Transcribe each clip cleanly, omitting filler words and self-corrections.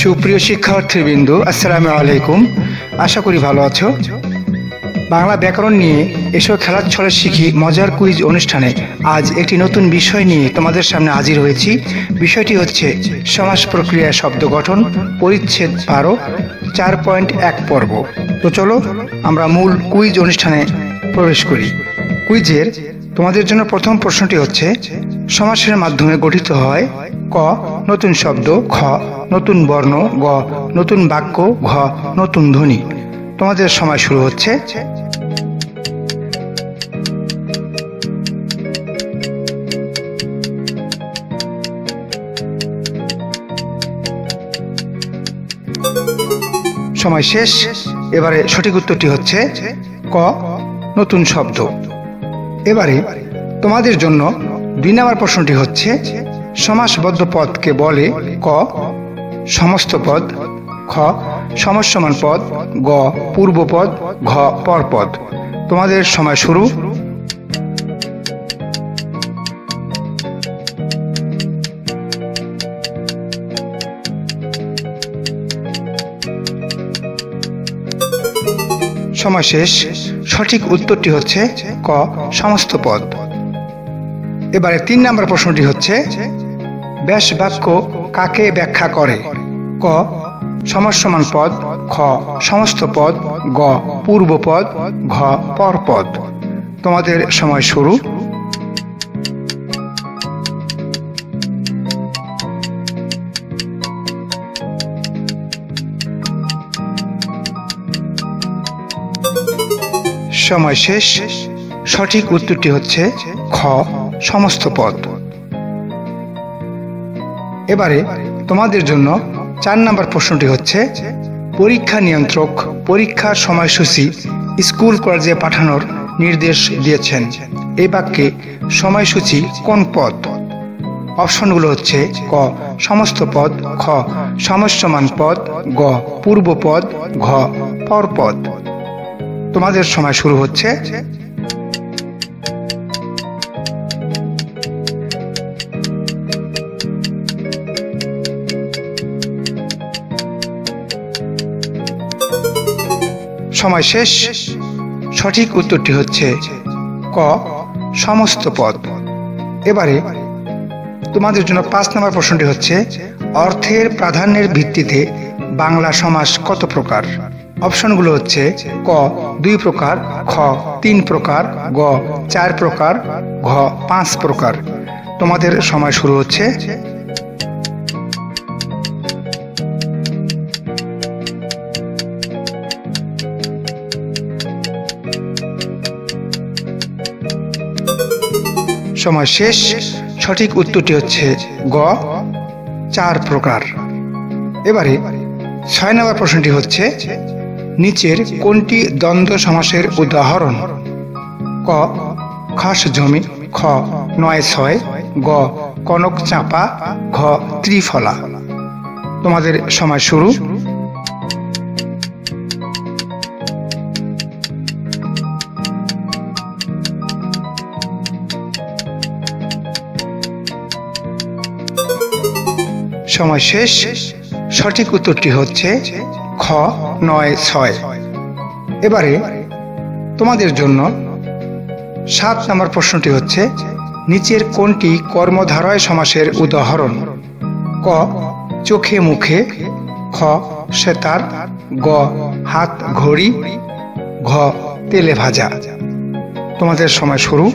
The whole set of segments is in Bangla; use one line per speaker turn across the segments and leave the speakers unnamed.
সুপ্রিয় শিক্ষার্থীবৃন্দ, আসসালামু আলাইকুম। আশা করি ভালো আছো। বাংলা ব্যাকরণ নিয়ে এসো খেলার ছলে শিখি মজার কুইজ অনুষ্ঠানে আজ একটি নতুন বিষয় নিয়ে তোমাদের সামনে হাজির হয়েছি। বিষয়টি হচ্ছে সমাস প্রক্রিয়া, শব্দ গঠন, পরিচ্ছেদ 12, 4.1 পর্ব। তো চলো আমরা মূল কুইজ অনুষ্ঠানে প্রবেশ করি। কুইজের তোমাদের জন্য প্রথম প্রশ্নটি হচ্ছে, সমাসের মাধ্যমে গঠিত হয় ক নতুন শব্দ, খ নতুন বর্ণ, গ নতুন বাক্য, ঘ নতুন ধ্বনি। তোমাদের সময় শুরু হচ্ছে। সময় শেষ। এবারে সঠিক উত্তরটি হচ্ছে ক নতুন শব্দ। এবারে তোমাদের জন্য 2 নম্বর প্রশ্নটি হচ্ছে, সমাসবদ্ধ পদকে বলে ক সমস্ত পদ, খ সমস্যমান পদ, গ পূর্বপদ, ঘ পরপদ। তোমাদের সময় শুরু। সময় শেষ। সঠিক উত্তরটি হচ্ছে ক সমস্ত পদ। এবারে 3 নম্বর প্রশ্নটি হচ্ছে, ব্যাস বাক্য কাকে ব্যাখ্যা করে? ক সমস্যমান পদ, খ সমস্ত পদ, গ পূর্বপদ, ঘ পরপদ। তোমাদের সময় শুরু। সময় শেষ। সঠিক উত্তরটি হচ্ছে খ সমস্ত পদ। এবারে তোমাদের জন্য 4 নম্বর প্রশ্নটি হচ্ছে, পরীক্ষা নিয়ন্ত্রক পরীক্ষার সময়সূচি স্কুল কলেজে পাঠানোর নির্দেশ দিয়েছেন। এই বাক্যে সময়সূচি কোন পদ? অপশনগুলো হচ্ছে ক সমস্ত পদ, খ সমস্যমান পদ, গ পূর্বপদ, ঘ পরপদ। তোমাদের সময় শুরু হচ্ছে। সময় শেষ। সঠিক উত্তরটি হচ্ছে ক সমস্ত পদ। এবারে তোমাদের জন্য 5 নম্বর প্রশ্নটি হচ্ছে, অর্থের প্রাধান্যের ভিত্তিতে বাংলা সমাস কত প্রকার? অপশনগুলো হচ্ছে ক 2 প্রকার, খ 3 প্রকার, গ 4 প্রকার, ঘ 5 প্রকার। তোমাদের সময় শুরু হচ্ছে। সময় শেষ। সঠিক উত্তরটি হচ্ছে গ 4 প্রকার। এবারে 6 নম্বর প্রশ্নটি হচ্ছে, নিচের কোনটি দ্বন্দ্ব সমাসের উদাহরণ? ক খাস জমি, খ 9-6, গ কনক চাপা, ঘ ত্রিফলা। তোমাদের সময় শুরু। সময় শেষ। সঠিক উত্তরটি হচ্ছে খ 9-6। এবারে তোমাদের জন্য 7 নম্বর প্রশ্নটি হচ্ছে, নিচের কোনটি কর্মধারয় সমাসের উদাহরণ? ক চোখে মুখে, খ সেতার, গ হাত ঘড়ি, ঘ তেলে ভাজা। তোমাদের সময় শুরু।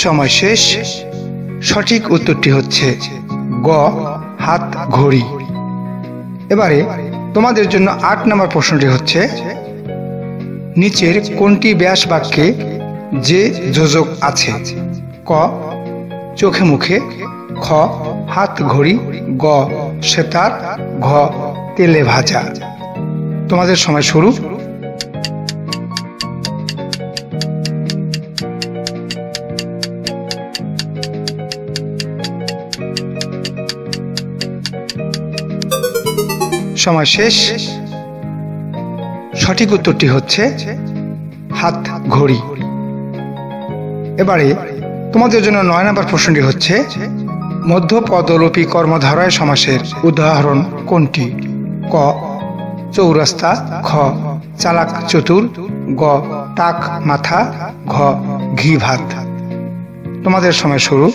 সময় শেষ। সঠিক উত্তরটি হচ্ছে গ হাত ঘড়ি। এবারে তোমাদের জন্য 8 নম্বর প্রশ্নটি হচ্ছে, নিচের কোনটি ব্যাস বাক্যে যে যোজক আছে? ক চোখে মুখে, খ হাত ঘড়ি, গ সেতার, ঘ তেলে ভাজা। তোমাদের সময় শুরু। সময় শেষ। সঠিক উত্তরটি হচ্ছে হাত ঘড়ি। এবারে তোমাদের জন্য 9 নম্বর প্রশ্নটি হচ্ছে মধ্যপদলোপী কর্মধারয় সমাসের উদাহরণ কোনটি? ক চৌরাস্তা, খ চালাক চতুর, গ টাক মাথা, ঘ ঘি ভাত। তোমাদের সময় শুরু।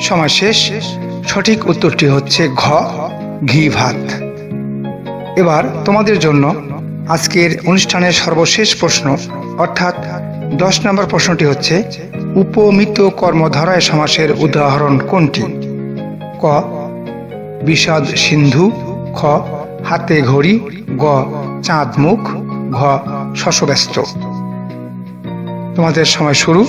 সময় শেষ। সঠিক উত্তরটি হচ্ছে ঘ ঘি ভাত। এবার তোমাদের জন্য আজকের অনুষ্ঠানের সর্বশেষ প্রশ্ন অর্থাৎ 10 নম্বর প্রশ্নটি হচ্ছে উপমিত কর্মধারয় সমাসের উদাহরণ কোনটি? ক বিষাদ সিন্ধু, খ হাতে ঘড়ি, গ চাঁদ মুখ, ঘ শশব্যস্ত। তোমাদের সময় শুরু।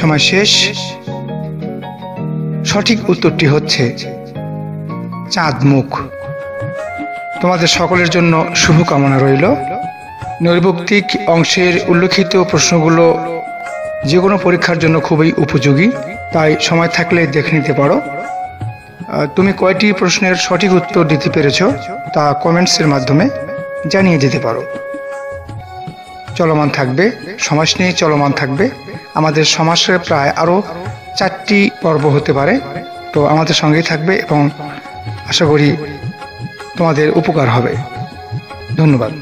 সময় শেষ। সঠিক উত্তরটি হচ্ছে চাঁদ মুখ। তোমাদের সকলের জন্য শুভকামনা রইল। নৈর্ব্যক্তিক অংশের উল্লেখিত প্রশ্নগুলো যে কোনো পরীক্ষার জন্য খুবই উপযোগী, তাই সময় থাকলে দেখে নিতে পারো। তুমি কয়টি প্রশ্নের সঠিক উত্তর দিতে পেরেছ তা কমেন্টসের মাধ্যমে জানিয়ে দিতে পারো। চলমান থাকবে, সমাস নিয়ে চলমান থাকবে। আমাদের সমাসের প্রায় আরও 4টি পর্ব হতে পারে, তো আমাদের সঙ্গেই থাকবে এবং আশা করি তোমাদের উপকার হবে। ধন্যবাদ।